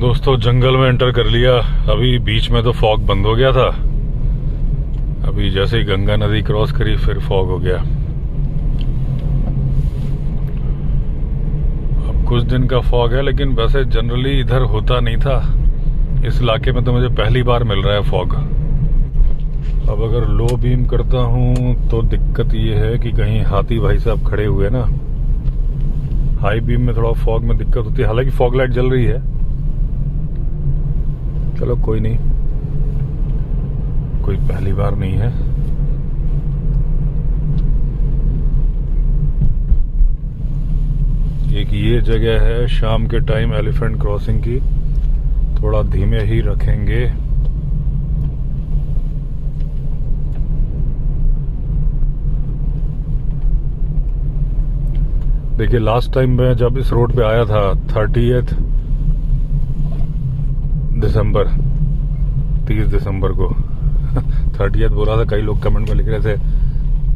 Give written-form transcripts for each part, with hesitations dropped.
दोस्तों जंगल में एंटर कर लिया। अभी बीच में तो फॉग बंद हो गया था, अभी जैसे ही गंगा नदी क्रॉस करी फिर फॉग हो गया। अब कुछ दिन का फॉग है, लेकिन वैसे जनरली इधर होता नहीं था। इस इलाके में तो मुझे पहली बार मिल रहा है फॉग। अब अगर लो बीम करता हूँ तो दिक्कत ये है कि कहीं हाथी भाई साहब खड़े हुए ना। हाई बीम में थोड़ा फॉग में दिक्कत होती है, हालांकि फॉग लाइट जल रही है। चलो कोई नहीं, कोई पहली बार नहीं है। एक ये जगह है शाम के टाइम एलिफेंट क्रॉसिंग की, थोड़ा धीमे ही रखेंगे। देखिए लास्ट टाइम मैं जब इस रोड पे आया था 30 दिसंबर 30 दिसंबर को 30 बोला था, कई लोग कमेंट में लिख रहे थे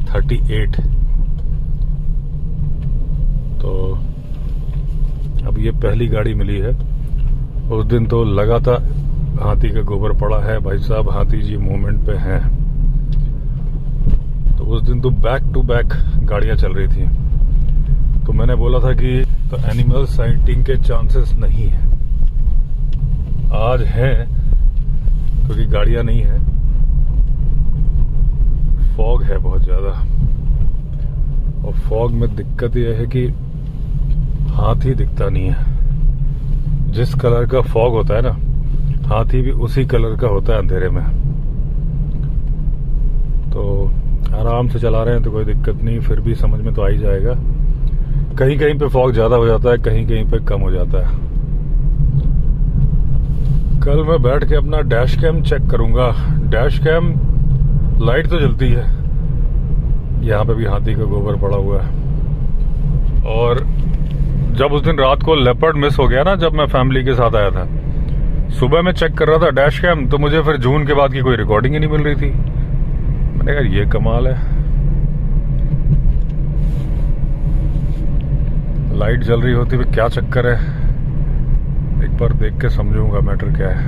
38। तो अब ये पहली गाड़ी मिली है। उस दिन तो लगा था हाथी का गोबर पड़ा है, भाई साहब हाथी जी मूवमेंट पे हैं। तो उस दिन तो बैक टू बैक गाड़ियां चल रही थी, तो मैंने बोला था कि तो एनिमल साइटिंग के चांसेस नहीं है। आज है क्योंकि गाड़ियां नहीं है, फॉग है बहुत ज्यादा। और फॉग में दिक्कत यह है कि हाथी दिखता नहीं है। जिस कलर का फॉग होता है ना, हाथी भी उसी कलर का होता है अंधेरे में। तो आराम से चला रहे हैं तो कोई दिक्कत नहीं, फिर भी समझ में तो आ ही जाएगा। कहीं कहीं पे फॉग ज्यादा हो जाता है, कहीं कहीं पे कम हो जाता है। कल मैं बैठ के अपना डैश कैम चेक करूंगा। डैश कैम लाइट तो जलती है, यहाँ पे भी हाथी का गोबर पड़ा हुआ है। और जब उस दिन रात को लेपर्ड मिस हो गया ना, जब मैं फैमिली के साथ आया था, सुबह मैं चेक कर रहा था डैश कैम, तो मुझे फिर जून के बाद की कोई रिकॉर्डिंग ही नहीं मिल रही थी। मैंने कहा ये कमाल है, लाइट जल रही होती है क्या चक्कर है। एक बार देख के समझूंगा मैटर क्या है।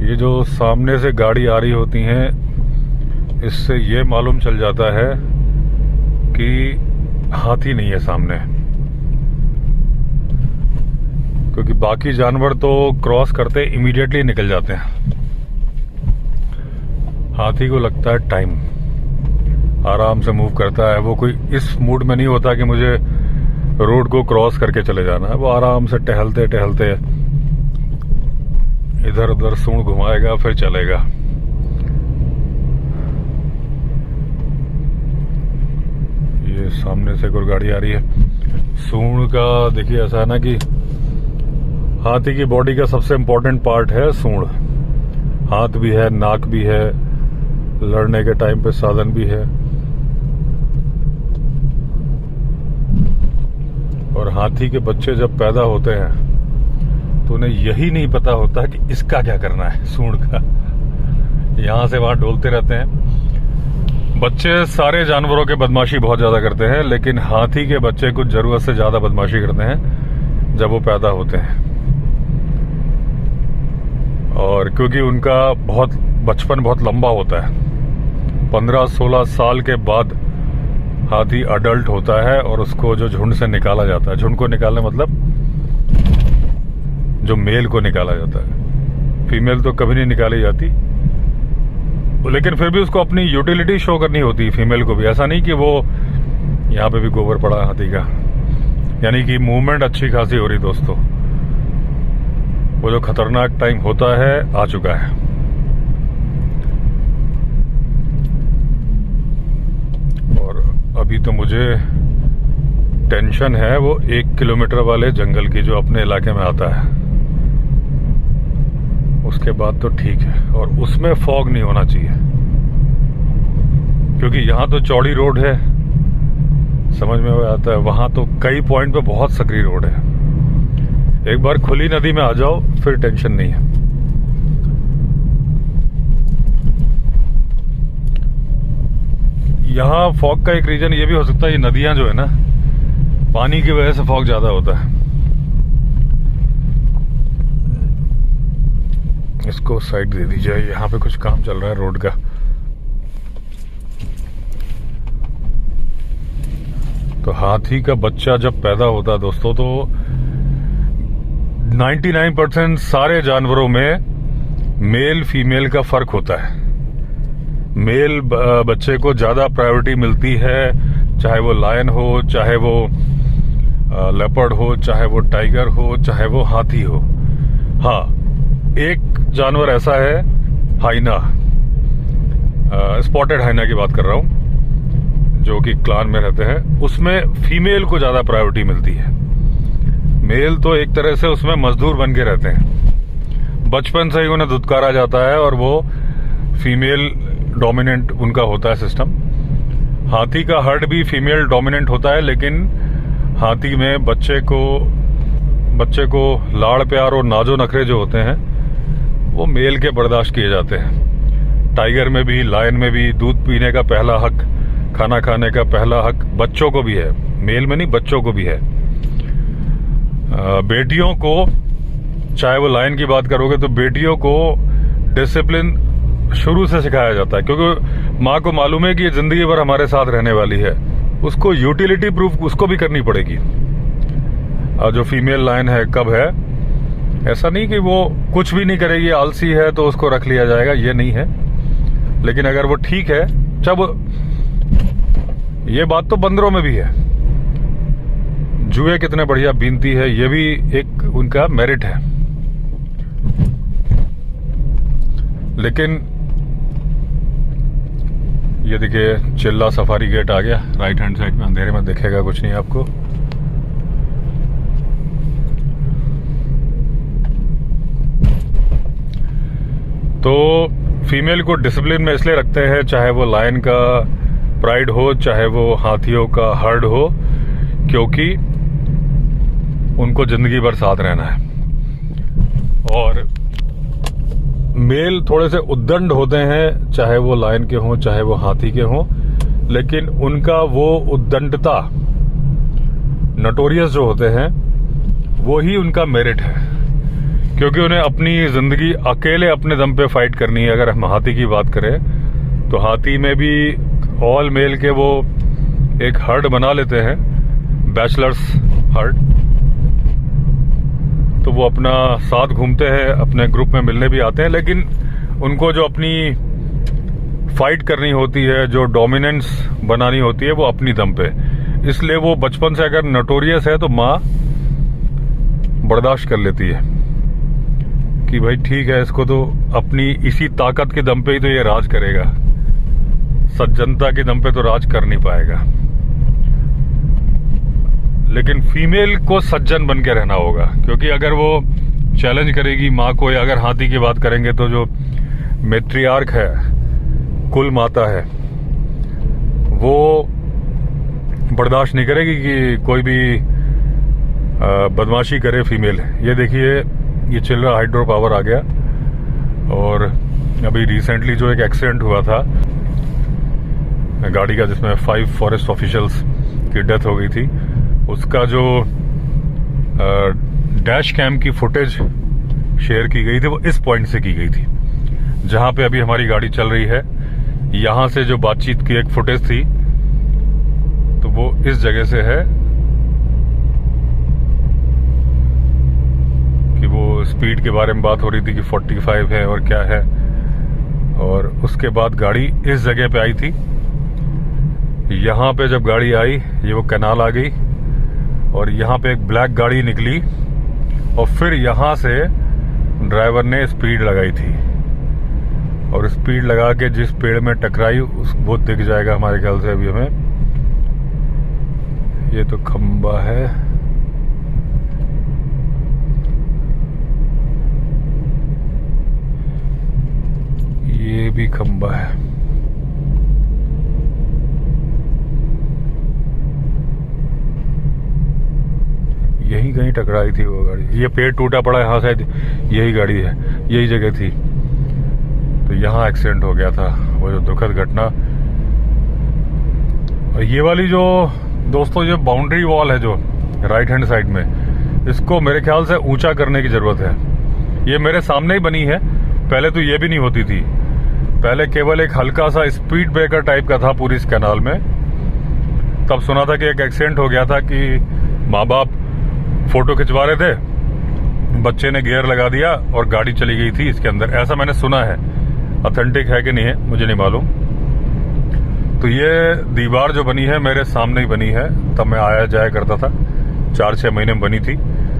ये जो सामने से गाड़ी आ रही होती हैं, इससे ये मालूम चल जाता है कि हाथी नहीं है सामने, क्योंकि बाकी जानवर तो क्रॉस करते इमीडिएटली निकल जाते हैं। हाथी को लगता है टाइम, आराम से मूव करता है। वो कोई इस मूड में नहीं होता कि मुझे रोड को क्रॉस करके चले जाना है। वो आराम से टहलते टहलते इधर उधर सूंड घुमाएगा फिर चलेगा। ये सामने से कोई गाड़ी आ रही है। सूंड का देखिए ऐसा है ना कि हाथी की बॉडी का सबसे इम्पोर्टेंट पार्ट है सूंड। हाथ भी है, नाक भी है, लड़ने के टाइम पे साधन भी है। और हाथी के बच्चे जब पैदा होते हैं तो उन्हें यही नहीं पता होता कि इसका क्या करना है, सूंड का। यहां से वहां डोलते रहते हैं। बच्चे सारे जानवरों के बदमाशी बहुत ज्यादा करते हैं, लेकिन हाथी के बच्चे कुछ जरूरत से ज्यादा बदमाशी करते हैं जब वो पैदा होते हैं। और क्योंकि उनका बचपन बहुत लंबा होता है, 15-16 साल के बाद हाथी अडल्ट होता है और उसको जो झुंड से निकाला जाता है, झुंड को निकालने मतलब जो मेल को निकाला जाता है, फीमेल तो कभी नहीं निकाली जाती। लेकिन फिर भी उसको अपनी यूटिलिटी शो करनी होती है फीमेल को भी। ऐसा नहीं कि वो यहाँ पे भी गोबर पड़ा हाथी का, यानी कि मूवमेंट अच्छी खासी हो रही दोस्तों। वो जो खतरनाक टाइम होता है आ चुका है। और अभी तो मुझे टेंशन है वो 1 किलोमीटर वाले जंगल की जो अपने इलाके में आता है, उसके बाद तो ठीक है। और उसमें फॉग नहीं होना चाहिए, क्योंकि यहाँ तो चौड़ी रोड है, समझ में आता है। वहां तो कई पॉइंट पे बहुत सकरी रोड है। एक बार खुली नदी में आ जाओ फिर टेंशन नहीं है। यहाँ फॉग का एक रीजन ये भी हो सकता है, ये नदियां जो है ना, पानी की वजह से फॉग ज्यादा होता है। इसको साइड दे दीजिए, यहाँ पे कुछ काम चल रहा है रोड का। तो हाथी का बच्चा जब पैदा होता है दोस्तों, तो 99% सारे जानवरों में मेल फीमेल का फर्क होता है। मेल बच्चे को ज्यादा प्रायोरिटी मिलती है, चाहे वो लायन हो, चाहे वो लेपर्ड हो, चाहे वो टाइगर हो, चाहे वो हाथी हो। हाँ, एक जानवर ऐसा है, हाइना, स्पॉटेड हाइना की बात कर रहा हूं, जो कि क्लान में रहते हैं। उसमें फीमेल को ज्यादा प्रायोरिटी मिलती है। मेल तो एक तरह से उसमें मजदूर बन के रहते हैं, बचपन से ही उन्हें धुतकारा जाता है और वो फीमेल डोमिनेंट उनका होता है सिस्टम। हाथी का हर्ड भी फीमेल डोमिनेंट होता है, लेकिन हाथी में बच्चे को लाड़ प्यार और नाजो नखरे जो होते हैं वो मेल के बर्दाश्त किए जाते हैं। टाइगर में भी, लायन में भी दूध पीने का पहला हक, खाना खाने का पहला हक बच्चों को भी है, मेल में नहीं, बच्चों को भी है। बेटियों को, चाहे वो लायन की बात करोगे तो बेटियों को डिसिप्लिन शुरू से सिखाया जाता है, क्योंकि माँ को मालूम है कि ये जिंदगी भर हमारे साथ रहने वाली है। उसको यूटिलिटी प्रूफ उसको भी करनी पड़ेगी। और जो फीमेल लायन है, कब है, ऐसा नहीं कि वो कुछ भी नहीं करेगी, आलसी है तो उसको रख लिया जाएगा, ये नहीं है। लेकिन अगर वो ठीक है, जब ये बात तो बंदरों में भी है, जुए कितने बढ़िया बीनती है, ये भी एक उनका मेरिट है। लेकिन ये देखिए, चिल्ला सफारी गेट आ गया राइट हैंड साइड में, अंधेरे में दिखेगा कुछ नहीं आपको। तो फीमेल को डिसिप्लिन में इसलिए रखते हैं, चाहे वो लायन का प्राइड हो, चाहे वो हाथियों का हर्ड हो, क्योंकि उनको जिंदगी भर साथ रहना है। और मेल थोड़े से उद्दंड होते हैं, चाहे वो लायन के हों, चाहे वो हाथी के हों, लेकिन उनका वो उद्दंडता, नटोरियस जो होते हैं, वो ही उनका मेरिट है, क्योंकि उन्हें अपनी जिंदगी अकेले अपने दम पे फाइट करनी है। अगर हम हाथी की बात करें तो हाथी में भी ऑल मेल के वो एक हर्ड बना लेते हैं, बैचलर्स हर्ड। तो वो अपना साथ घूमते हैं, अपने ग्रुप में मिलने भी आते हैं, लेकिन उनको जो अपनी फाइट करनी होती है, जो डोमिनेंस बनानी होती है, वो अपनी दम पे। इसलिए वो बचपन से अगर नटोरियस है तो माँ बर्दाश्त कर लेती है कि भाई ठीक है, इसको तो अपनी इसी ताकत के दम पे ही तो ये राज करेगा, सज्जनता के दम पे तो राज कर नहीं पाएगा। लेकिन फीमेल को सज्जन बन के रहना होगा, क्योंकि अगर वो चैलेंज करेगी माँ को, या अगर हाथी की बात करेंगे तो जो मैट्रियार्क है, कुल माता है, वो बर्दाश्त नहीं करेगी कि कोई भी बदमाशी करे फीमेल। ये देखिए, ये चिल्ला हाइड्रो पावर आ गया, और अभी रिसेंटली जो एक एक्सीडेंट हुआ था गाड़ी का, जिसमें 5 फॉरेस्ट ऑफिशियल्स की डेथ हो गई थी, उसका जो डैश कैम की फुटेज शेयर की गई थी, वो इस पॉइंट से की गई थी जहां पे अभी हमारी गाड़ी चल रही है। यहां से जो बातचीत की एक फुटेज थी, तो वो इस जगह से है कि वो स्पीड के बारे में बात हो रही थी कि 45 है और क्या है, और उसके बाद गाड़ी इस जगह पे आई थी। यहाँ पे जब गाड़ी आई, ये वो कैनाल आ गई, और यहाँ पे एक ब्लैक गाड़ी निकली, और फिर यहाँ से ड्राइवर ने स्पीड लगाई थी, और स्पीड लगा के जिस पेड़ में टकराई वो दिख जाएगा हमारे ख्याल से अभी हमें। ये तो खंबा है, ये भी खंबा है। यही कहीं टकराई थी वो गाड़ी। ये पेड़ टूटा पड़ा है, यहाँ शायद यही गाड़ी है, यही जगह थी। तो यहाँ एक्सीडेंट हो गया था, वो जो दुखद घटना ये वाली जो दोस्तों ये बाउंड्री वॉल है जो राइट हैंड साइड में, इसको मेरे ख्याल से ऊंचा करने की जरूरत है। ये मेरे सामने ही बनी है, पहले तो ये भी नहीं होती थी। पहले केवल एक हल्का सा स्पीड ब्रेकर टाइप का था पूरी इस कैनाल में। तब सुना था कि एक एक्सीडेंट हो गया था कि माँ बाप फोटो खिंचवा रहे थे, बच्चे ने गियर लगा दिया और गाड़ी चली गई थी इसके अंदर, ऐसा मैंने सुना है। ऑथेंटिक है कि नहीं है मुझे नहीं मालूम। तो ये दीवार जो बनी है मेरे सामने ही बनी है, तब मैं आया जाया करता था, 4-6 महीने में बनी थी।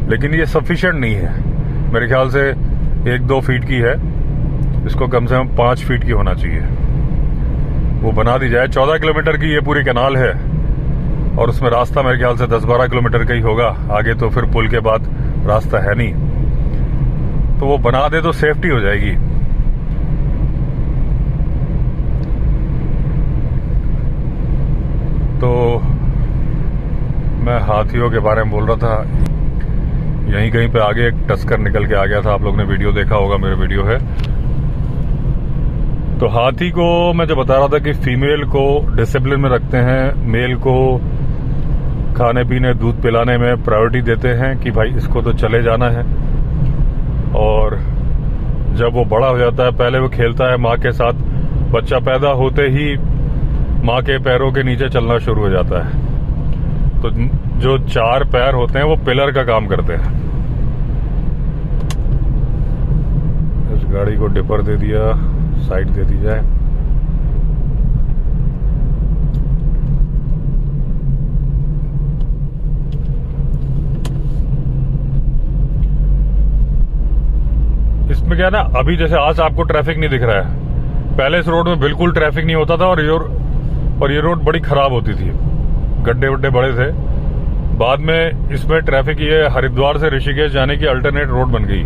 लेकिन ये सफिशिएंट नहीं है, मेरे ख्याल से 1-2 फीट की है, इसको कम से कम 5 फीट की होना चाहिए, वो बना दी जाए। 14 किलोमीटर की ये पूरी कैनाल है और उसमें रास्ता मेरे ख्याल से 10-12 किलोमीटर का ही होगा, आगे तो फिर पुल के बाद रास्ता है नहीं। तो वो बना दे तो सेफ्टी हो जाएगी। तो मैं हाथियों के बारे में बोल रहा था, यहीं कहीं पे आगे एक टस्कर निकल के आ गया था, आप लोग ने वीडियो देखा होगा, मेरे वीडियो है। तो हाथी को मैं जो बता रहा था कि फीमेल को डिसिप्लिन में रखते हैं, मेल को खाने पीने दूध पिलाने में प्रायोरिटी देते हैं कि भाई इसको तो चले जाना है। और जब वो बड़ा हो जाता है, पहले वो खेलता है माँ के साथ, बच्चा पैदा होते ही माँ के पैरों के नीचे चलना शुरू हो जाता है। तो जो 4 पैर होते हैं वो पिलर का काम करते हैं। इस गाड़ी को डिपर दे दिया, साइड दे दी जाए। इसमें क्या है ना, अभी जैसे आज आपको ट्रैफिक नहीं दिख रहा है, पहले इस रोड में बिल्कुल ट्रैफिक नहीं होता था और ये रोड बड़ी खराब होती थी, गड्ढे वड्ढे बड़े थे। बाद में इसमें ट्रैफिक, ये हरिद्वार से ऋषिकेश जाने की अल्टरनेट रोड बन गई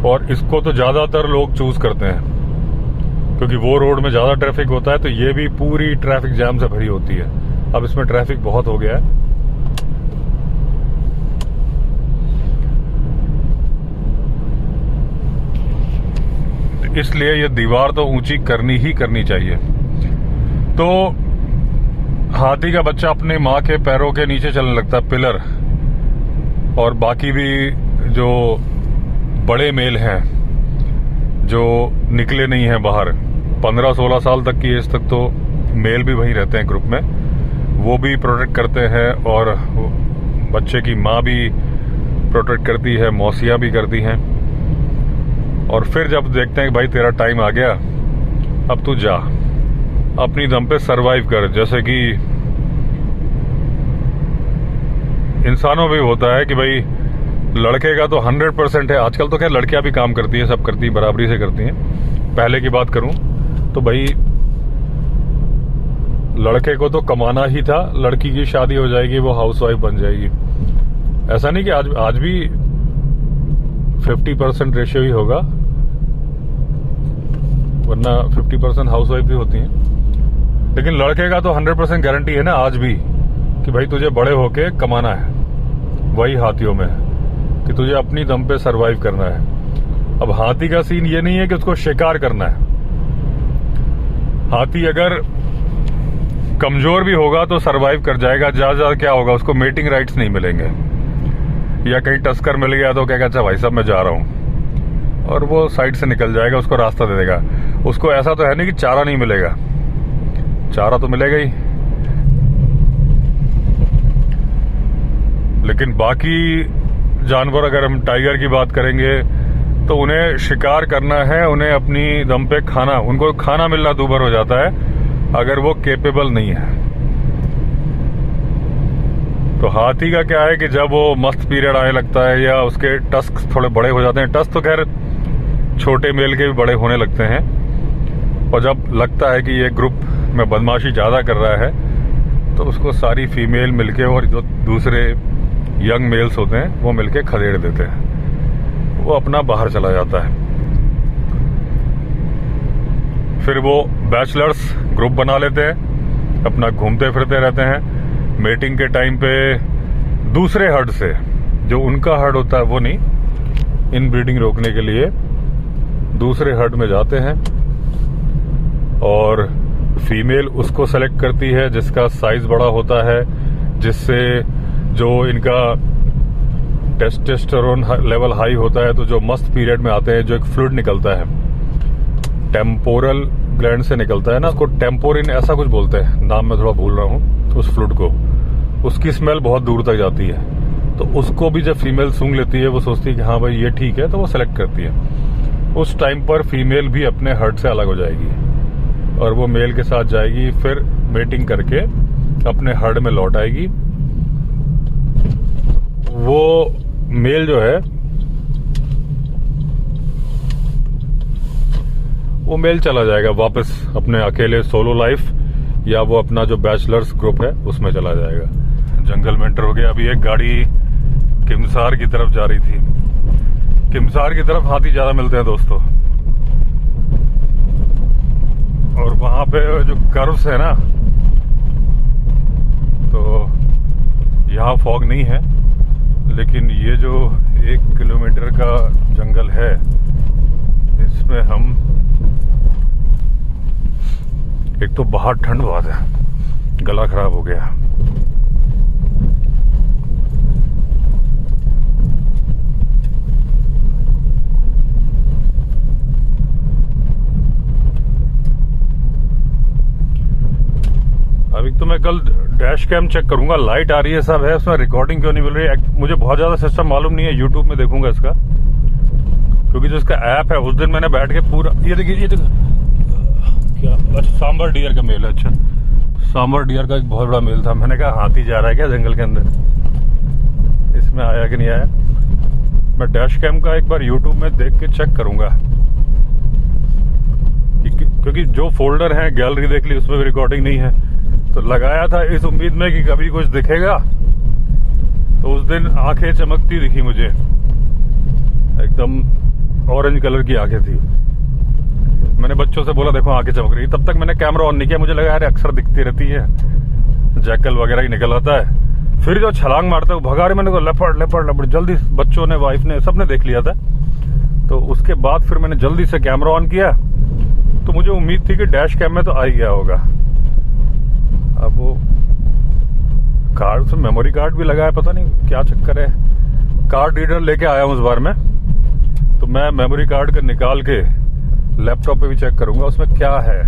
और इसको तो ज्यादातर लोग चूज करते हैं क्योंकि वो रोड में ज्यादा ट्रैफिक होता है। तो ये भी पूरी ट्रैफिक जैम से भरी होती है। अब इसमें ट्रैफिक बहुत हो गया है। इसलिए ये दीवार तो ऊंची करनी ही करनी चाहिए। तो हाथी का बच्चा अपने माँ के पैरों के नीचे चलने लगता है, पिलर। और बाकी भी जो बड़े मेल हैं जो निकले नहीं हैं बाहर, 15-16 साल तक की एज तक तो मेल भी वहीं रहते हैं ग्रुप में, वो भी प्रोटेक्ट करते हैं और बच्चे की माँ भी प्रोटेक्ट करती है, मौसियाँ भी करती हैं। और फिर जब देखते हैं कि भाई तेरा टाइम आ गया, अब तू जा, अपनी दम पे सरवाइव कर। जैसे कि इंसानों में होता है कि भाई लड़के का तो 100% है, आजकल तो खैर लड़कियां भी काम करती है, सब करती है, बराबरी से करती हैं। पहले की बात करूं तो भाई लड़के को तो कमाना ही था, लड़की की शादी हो जाएगी, वो हाउसवाइफ बन जाएगी। ऐसा नहीं कि आज भी 50% रेशियो ही होगा, वरना 50% हाउसवाइफ भी होती हैं। लेकिन लड़के का तो 100% गारंटी है ना आज भी कि भाई तुझे बड़े होके कमाना है। वही हाथियों में है कि तुझे अपनी दम पे सरवाइव करना है। अब हाथी का सीन ये नहीं है कि उसको शिकार करना है। हाथी अगर कमजोर भी होगा तो सरवाइव कर जाएगा। ज्यादा क्या होगा, उसको मेटिंग राइट्स नहीं मिलेंगे, या कहीं टस्कर मिल गया तो क्या कहता, अच्छा भाई साहब मैं जा रहा हूं, और वो साइड से निकल जाएगा, उसको रास्ता दे देगा। उसको ऐसा तो है नहीं कि चारा नहीं मिलेगा, चारा तो मिलेगा ही। लेकिन बाकी जानवर, अगर हम टाइगर की बात करेंगे तो उन्हें शिकार करना है, उन्हें अपनी दम पे खाना, उनको खाना मिलना दूभर हो जाता है अगर वो केपेबल नहीं है। तो हाथी का क्या है कि जब वो मस्त पीरियड आने लगता है या उसके टस्क थोड़े बड़े हो जाते हैं, टस्क तो खैर छोटे मेल के भी बड़े होने लगते हैं, और जब लगता है कि ये ग्रुप में बदमाशी ज्यादा कर रहा है तो उसको सारी फीमेल मिलके और जो दूसरे यंग मेल्स होते हैं वो मिलके खदेड़ देते हैं, वो अपना बाहर चला जाता है। फिर वो बैचलर्स ग्रुप बना लेते हैं, अपना घूमते फिरते रहते हैं। मेटिंग के टाइम पे दूसरे हर्ड से, जो उनका हर्ड होता है वो नहीं, इन ब्रीडिंग रोकने के लिए दूसरे हर्ड में जाते हैं और फीमेल उसको सेलेक्ट करती है जिसका साइज बड़ा होता है, जिससे जो इनका टेस्टोस्टेरोन लेवल हाई होता है, तो जो मस्त पीरियड में आते हैं जो एक फ्लूइड निकलता है टेम्पोरल ग्लैंड से निकलता है ना, उसको टेम्पोरिन ऐसा कुछ बोलते हैं, नाम मैं थोड़ा भूल रहा हूँ उस फ्लूइड को, उसकी स्मेल बहुत दूर तक जाती है। तो उसको भी जब फीमेल सूंघ लेती है, वो सोचती है कि हाँ भाई ये ठीक है, तो वो सेलेक्ट करती है। उस टाइम पर फीमेल भी अपने हर्ड से अलग हो जाएगी और वो मेल के साथ जाएगी, फिर मेटिंग करके अपने हर्ड में लौट आएगी। वो मेल जो है वो मेल चला जाएगा वापस अपने अकेले सोलो लाइफ, या वो अपना जो बैचलर्स ग्रुप है उसमें चला जाएगा। जंगल में एंटर हो गया। अभी एक गाड़ी किमसार की तरफ जा रही थी। किमसार की तरफ हाथी ज्यादा मिलते हैं दोस्तों, और वहां पे जो कर्व्स है ना, तो यहाँ फॉग नहीं है, लेकिन ये जो 1 किलोमीटर का जंगल है इसमें हम, एक तो बाहर ठंड बहुत है, गला खराब हो गया। अभी तो मैं कल डैश कैम चेक करूंगा, लाइट आ रही है, सब है, उसमें रिकॉर्डिंग क्यों नहीं मिल रही। मुझे बहुत ज्यादा सिस्टम मालूम नहीं है, यूट्यूब में देखूंगा इसका, क्योंकि जो इसका ऐप है उस दिन मैंने बैठ के पूरा, ये देखिए क्या, अच्छा सांबर डियर का मेल है। अच्छा सांबर डियर का एक बहुत बड़ा मेल था। मैंने कहा हाथी जा रहा है क्या जंगल के अंदर, इसमें आया कि नहीं आया। मैं डैश कैम का एक बार यूट्यूब में देख के चेक करूंगा, क्योंकि जो फोल्डर है गैलरी देख ली, उसमें भी रिकॉर्डिंग नहीं है, तो लगाया था इस उम्मीद में कि कभी कुछ दिखेगा। तो उस दिन आंखें चमकती दिखी मुझे, एकदम ऑरेंज कलर की आंखें थी। मैंने बच्चों से बोला देखो आंखें चमक रही, तब तक मैंने कैमरा ऑन नहीं किया, मुझे लगा यार अक्सर दिखती रहती है, जैकल वगैरह ही निकल आता है। फिर जो छलांग मारता है भगा रहे, मैंने कहा लेपर्ड, जल्दी बच्चों ने, वाइफ ने, सबने देख लिया था। तो उसके बाद फिर मैंने जल्दी से कैमरा ऑन किया, तो मुझे उम्मीद थी कि डैश कैम में तो आ ही गया होगा। अब वो कार्ड से मेमोरी कार्ड भी लगा है, पता नहीं क्या चक्कर है। कार्ड रीडर लेके आया हूँ इस बार में, तो मैं मेमोरी कार्ड का निकाल के लैपटॉप पे भी चेक करूंगा उसमें क्या है,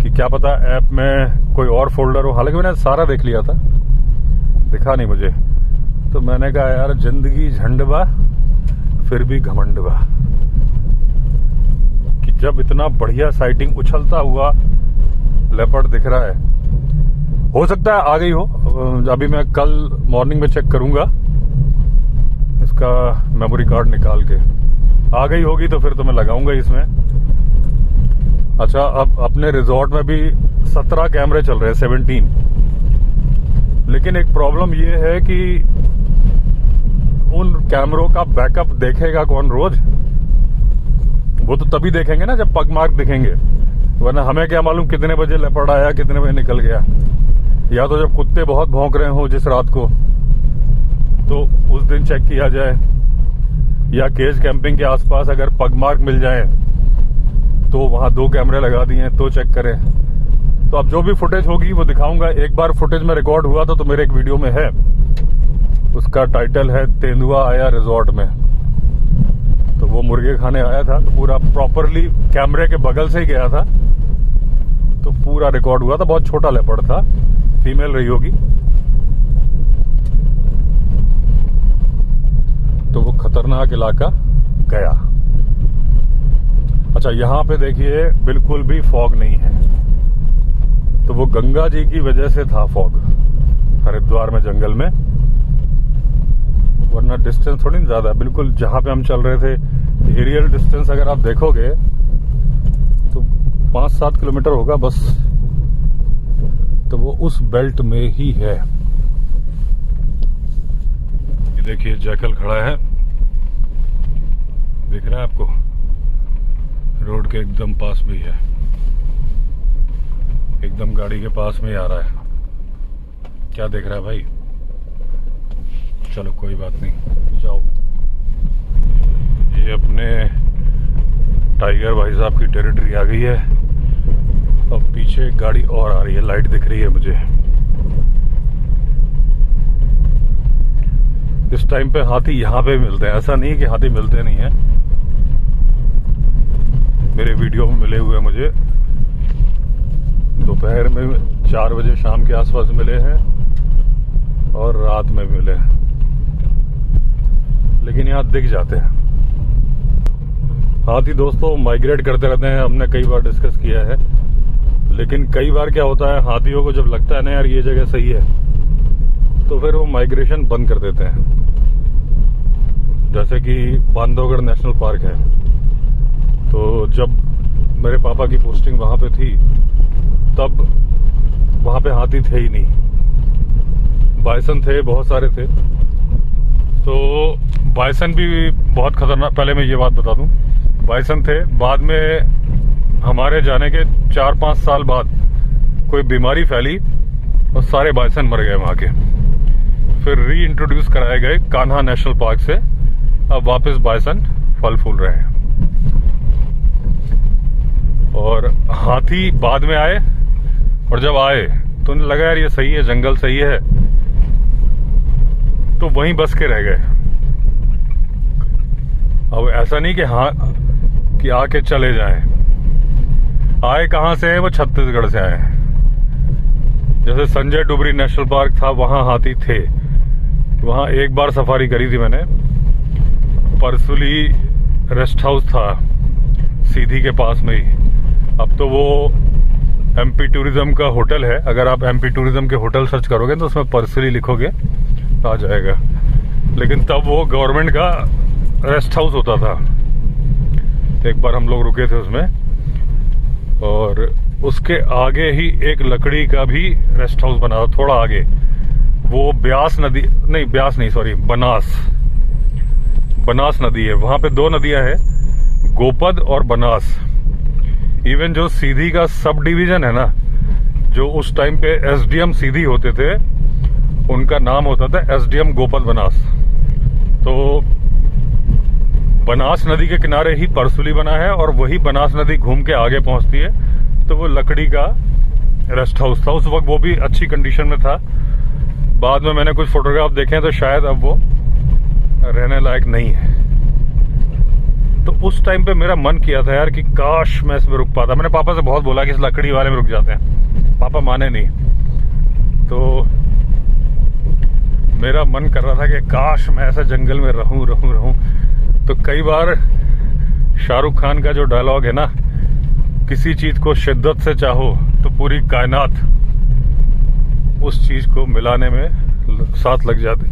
कि क्या पता ऐप में कोई और फोल्डर हो। हालांकि मैंने सारा देख लिया था, दिखा नहीं मुझे। तो मैंने कहा यार जिंदगी झंडबा फिर भी घमंडबा, कि जब इतना बढ़िया साइटिंग उछलता हुआ लेपर्ड दिख रहा है, हो सकता है आ गई हो। अभी मैं कल मॉर्निंग में चेक करूंगा इसका मेमोरी कार्ड निकाल के, आ गई होगी तो फिर तो मैं लगाऊंगा इसमें। अच्छा, अब अपने रिजॉर्ट में भी 17 कैमरे चल रहे हैं, 17। लेकिन एक प्रॉब्लम ये है कि उन कैमरों का बैकअप देखेगा कौन रोज। वो तो तभी देखेंगे ना जब पग मार्क दिखेंगे, वरना हमें क्या मालूम कितने बजे लेपर्ड आया, कितने बजे निकल गया। या तो जब कुत्ते बहुत भौंक रहे हो जिस रात को, तो उस दिन चेक किया जाए, या केज कैंपिंग के आसपास अगर पग मार्क मिल जाए तो वहां 2 कैमरे लगा दिए तो चेक करें। तो अब जो भी फुटेज होगी वो दिखाऊंगा। एक बार फुटेज में रिकॉर्ड हुआ था, तो मेरे एक वीडियो में है, उसका टाइटल है तेंदुआ आया रिजॉर्ट में। तो वो मुर्गे खाने आया था, तो पूरा प्रॉपरली कैमरे के बगल से ही गया था, तो पूरा रिकॉर्ड हुआ था। बहुत छोटा लेपर्ड था, फीमेल रही होगी। तो वो खतरनाक इलाका गया। अच्छा, यहाँ पे देखिए बिल्कुल भी फॉग नहीं है, तो वो गंगा जी की वजह से था फॉग हरिद्वार में जंगल में, वरना डिस्टेंस थोड़ी ज्यादा। बिल्कुल जहां पे हम चल रहे थे, एरियल डिस्टेंस अगर आप देखोगे तो 5-7 किलोमीटर होगा बस, तो वो उस बेल्ट में ही है। ये देखिए जैकल खड़ा है, दिख रहा है आपको, रोड के एकदम पास में ही है, एकदम गाड़ी के पास में ही आ रहा है। क्या देख रहा है भाई? चलो कोई बात नहीं, जाओ। ये अपने टाइगर भाई साहब की टेरिटरी आ गई है। अब पीछे एक गाड़ी और आ रही है, लाइट दिख रही है मुझे। इस टाइम पे हाथी यहाँ पे मिलते हैं, ऐसा नहीं कि हाथी मिलते नहीं हैं। मेरे वीडियो में मिले हुए मुझे दोपहर में 4 बजे शाम के आसपास मिले हैं और रात में मिले हैं, लेकिन यहाँ दिख जाते हैं हाथी। दोस्तों माइग्रेट करते रहते हैं, हमने कई बार डिस्कस किया है, लेकिन कई बार क्या होता है, हाथियों को जब लगता है ना यार ये जगह सही है, तो फिर वो माइग्रेशन बंद कर देते हैं। जैसे कि बांधवगढ़ नेशनल पार्क है, तो जब मेरे पापा की पोस्टिंग वहां पे थी तब वहां पे हाथी थे ही नहीं। बाइसन थे, बहुत सारे थे। तो बाइसन भी बहुत खतरनाक, पहले मैं ये बात बता दूं, बाइसन थे। बाद में हमारे जाने के 4-5 साल बाद कोई बीमारी फैली और सारे बाइसन मर गए वहां के। फिर री इंट्रोड्यूस कराए गए कान्हा नेशनल पार्क से, अब वापस बाइसन फल फूल रहे हैं। और हाथी बाद में आए, और जब आए तो उन्हें लगा यार ये सही है, जंगल सही है, तो वहीं बस के रह गए। अब ऐसा नहीं कि आके चले जाएं। आए कहां से हैं? वो छत्तीसगढ़ से आए हैं। जैसे संजय डुबरी नेशनल पार्क था, वहां हाथी थे। वहां एक बार सफारी करी थी मैंने। परसुली रेस्ट हाउस था सीधी के पास में ही। अब तो वो एमपी टूरिज्म का होटल है। अगर आप एमपी टूरिज्म के होटल सर्च करोगे तो उसमें परसुली लिखोगे आ जाएगा। लेकिन तब वो गवर्नमेंट का रेस्ट हाउस होता था। एक बार हम लोग रुके थे उसमें, और उसके आगे ही एक लकड़ी का भी रेस्ट हाउस बना था थोड़ा आगे। वो बनास नदी है। वहां पे 2 नदियां हैं, गोपद और बनास। इवन जो सीधी का सब डिवीजन है ना, जो उस टाइम पे एसडीएम सीधी होते थे, उनका नाम होता था एसडीएम गोपद बनास। तो बनास नदी के किनारे ही परसुली बना है, और वही बनास नदी घूम के आगे पहुंचती है। तो वो लकड़ी का रेस्ट हाउस था। उस वक्त वो भी अच्छी कंडीशन में था। बाद में मैंने कुछ फोटोग्राफ देखे हैं, तो शायद अब वो रहने लायक नहीं है। तो उस टाइम पे मेरा मन किया था यार कि काश मैं इसमें रुक पाता। मैंने पापा से बहुत बोला कि इस लकड़ी वाले में रुक जाते हैं, पापा माने नहीं। तो मेरा मन कर रहा था कि काश मैं ऐसा जंगल में रहूं। तो कई बार शाहरुख खान का जो डायलॉग है ना, किसी चीज को शिद्दत से चाहो तो पूरी कायनात उस चीज को मिलाने में साथ लग जाती।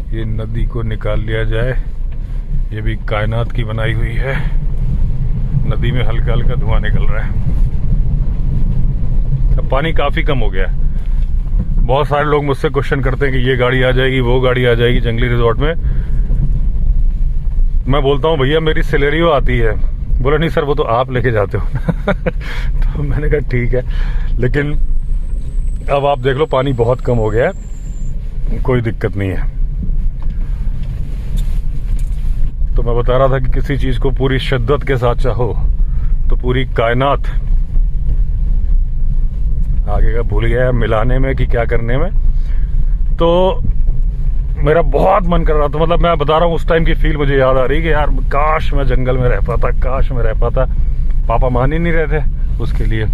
ये नदी को निकाल लिया जाए, ये भी कायनात की बनाई हुई है। नदी में हल्का हल्का धुआं निकल रहा है। अब पानी काफी कम हो गया है। बहुत सारे लोग मुझसे क्वेश्चन करते हैं कि ये गाड़ी आ जाएगी, वो गाड़ी आ जाएगी जंगली रिजॉर्ट में। मैं बोलता हूँ भैया मेरी सिलेरियो आती है। बोला नहीं सर, वो तो आप लेके जाते हो। तो मैंने कहा ठीक है, लेकिन अब आप देख लो पानी बहुत कम हो गया है, कोई दिक्कत नहीं है। तो मैं बता रहा था कि किसी चीज को पूरी शिद्दत के साथ चाहो तो पूरी कायनात, आगे का भूल गया मिलाने में कि क्या करने में। तो मेरा बहुत मन कर रहा था, मतलब मैं बता रहा हूँ उस टाइम की फील मुझे याद आ रही कि यार काश मैं जंगल में रह पाता, काश मैं रह पाता। पापा मान ही नहीं रहे थे उसके लिए।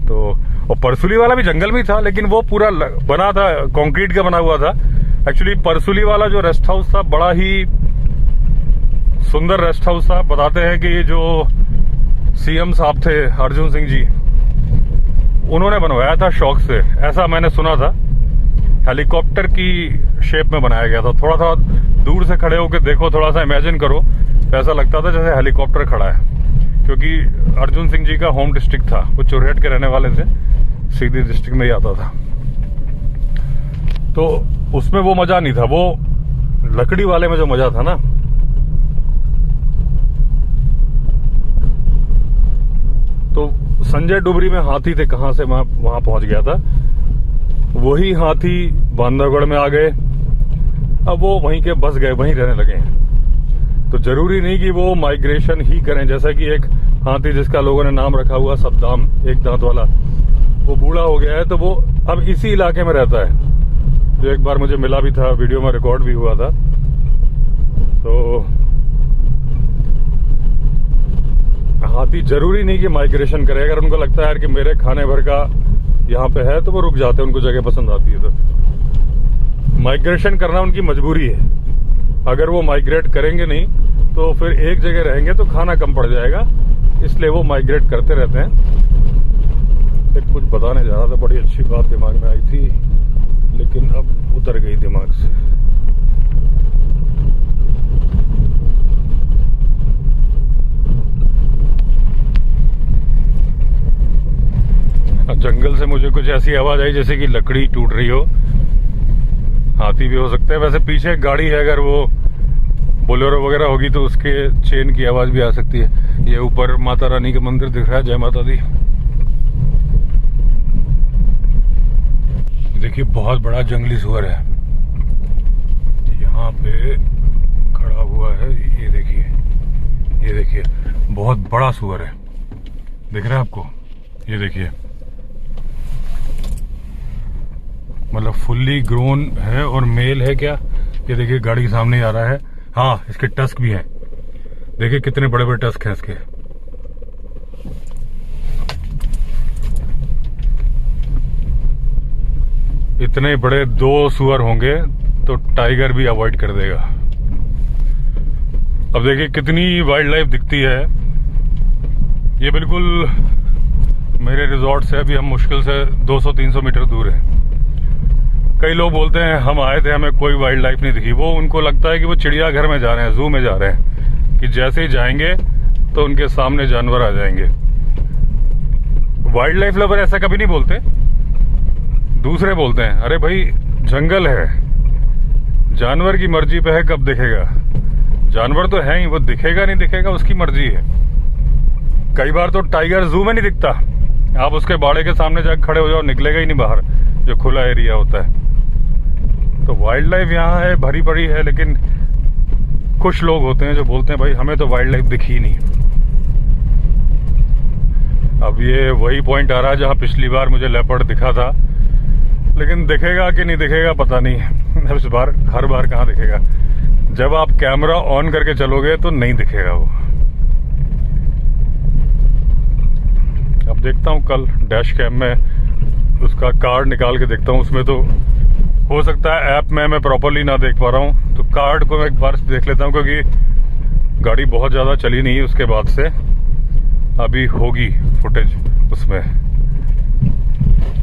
तो और परसुली वाला भी जंगल में था, लेकिन वो पूरा बना था, कंक्रीट का बना हुआ था। एक्चुअली परसुली वाला जो रेस्ट हाउस था बड़ा ही सुंदर रेस्ट हाउस था। बताते हैं कि जो सीएम साहब थे अर्जुन सिंह जी, उन्होंने बनवाया था शौक से, ऐसा मैंने सुना था। हेलीकॉप्टर की शेप में बनाया गया था। थोड़ा सा दूर से खड़े होकर देखो, थोड़ा सा इमेजिन करो, ऐसा लगता था जैसे हेलीकॉप्टर खड़ा है। क्योंकि अर्जुन सिंह जी का होम डिस्ट्रिक्ट था, वो चुरहट के रहने वाले थे, सीधी डिस्ट्रिक्ट में ही आता था। तो उसमें वो मजा नहीं था, वो लकड़ी वाले में जो मजा था ना, तो संजय डुबरी में हाथी थे, कहां से मैं वहां पहुंच गया था। वही हाथी बांधवगढ़ में आ गए, अब वो वहीं के बस गए, वहीं रहने लगे हैं। तो जरूरी नहीं कि वो माइग्रेशन ही करें। जैसा कि एक हाथी जिसका लोगों ने नाम रखा हुआ सद्दाम, एक दांत वाला, वो बूढ़ा हो गया है, तो वो अब इसी इलाके में रहता है। जो एक बार मुझे मिला भी था, वीडियो में रिकॉर्ड भी हुआ था। तो हाथी जरूरी नहीं कि माइग्रेशन करे। अगर उनको लगता है यार कि मेरे खाने भर का यहाँ पे है, तो वो रुक जाते हैं, उनको जगह पसंद आती है। तो माइग्रेशन करना उनकी मजबूरी है। अगर वो माइग्रेट करेंगे नहीं तो फिर एक जगह रहेंगे तो खाना कम पड़ जाएगा, इसलिए वो माइग्रेट करते रहते हैं। एक कुछ बताने जा रहा था, बड़ी अच्छी बात दिमाग में आई थी, लेकिन अब उतर गई दिमाग से। जंगल से मुझे कुछ ऐसी आवाज आई जैसे कि लकड़ी टूट रही हो। हाथी भी हो सकते हैं। वैसे पीछे एक गाड़ी है, अगर वो बोलेरो वगैरह होगी तो उसके चेन की आवाज भी आ सकती है। ये ऊपर माता रानी का मंदिर दिख रहा है, जय माता दी। देखिए बहुत बड़ा जंगली सुअर है यहाँ पे खड़ा हुआ है। ये देखिए, ये देखिए, बहुत बड़ा सुअर है, दिख रहा है आपको? ये देखिए, मतलब फुल्ली ग्रोन है और मेल है क्या? ये देखिए गाड़ी के सामने आ रहा है। हाँ, इसके टस्क भी हैं, देखिए कितने बड़े बड़े टस्क हैं इसके। इतने बड़े 2 सुअर होंगे तो टाइगर भी अवॉइड कर देगा। अब देखिए कितनी वाइल्ड लाइफ दिखती है। ये बिल्कुल मेरे रिजॉर्ट से अभी हम मुश्किल से 200-300 मीटर दूर है। कई लोग बोलते हैं हम आए थे, हमें कोई वाइल्ड लाइफ नहीं दिखी। वो उनको लगता है कि वो चिड़ियाघर में जा रहे हैं, जू में जा रहे हैं, कि जैसे ही जाएंगे तो उनके सामने जानवर आ जाएंगे। वाइल्ड लाइफ लवर ऐसा कभी नहीं बोलते, दूसरे बोलते हैं अरे भाई जंगल है, जानवर की मर्जी पे है, कब दिखेगा। जानवर तो है ही, वो दिखेगा नहीं दिखेगा उसकी मर्जी है। कई बार तो टाइगर जू में नहीं दिखता, आप उसके बाड़े के सामने जाकर खड़े हो जाओ, निकलेगा ही नहीं बाहर, जो खुला एरिया होता है। तो वाइल्ड लाइफ यहाँ है, भरी पड़ी है, लेकिन कुछ लोग होते हैं जो बोलते हैं भाई हमें तो वाइल्ड लाइफ दिखी नहीं। अब ये वही पॉइंट आ रहा है जहाँ पिछली बार मुझे लेपर्ड दिखा था, लेकिन दिखेगा कि नहीं दिखेगा पता नहीं। इस बार हर बार कहाँ दिखेगा, जब आप कैमरा ऑन करके चलोगे तो नहीं दिखेगा वो। अब देखता हूँ कल डैश कैम में उसका कार्ड निकाल के देखता हूँ। उसमें तो हो सकता है ऐप में मैं प्रॉपरली ना देख पा रहा हूँ, तो कार्ड को मैं एक बार देख लेता हूँ, क्योंकि गाड़ी बहुत ज़्यादा चली नहीं है उसके बाद से। अभी होगी फुटेज उसमें।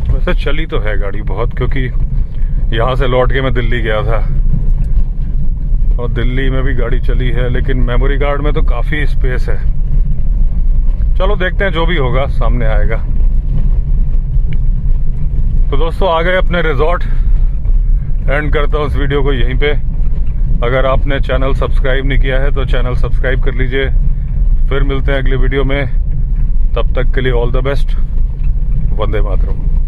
वैसे चली तो है गाड़ी बहुत, क्योंकि यहाँ से लौट के मैं दिल्ली गया था और दिल्ली में भी गाड़ी चली है, लेकिन मेमोरी कार्ड में तो काफ़ी स्पेस है। चलो देखते हैं, जो भी होगा सामने आएगा। तो दोस्तों आ गए अपने रिजॉर्ट। एंड करता हूँ इस वीडियो को यहीं पे। अगर आपने चैनल सब्सक्राइब नहीं किया है तो चैनल सब्सक्राइब कर लीजिए। फिर मिलते हैं अगले वीडियो में, तब तक के लिए all the best. Vande Mataram.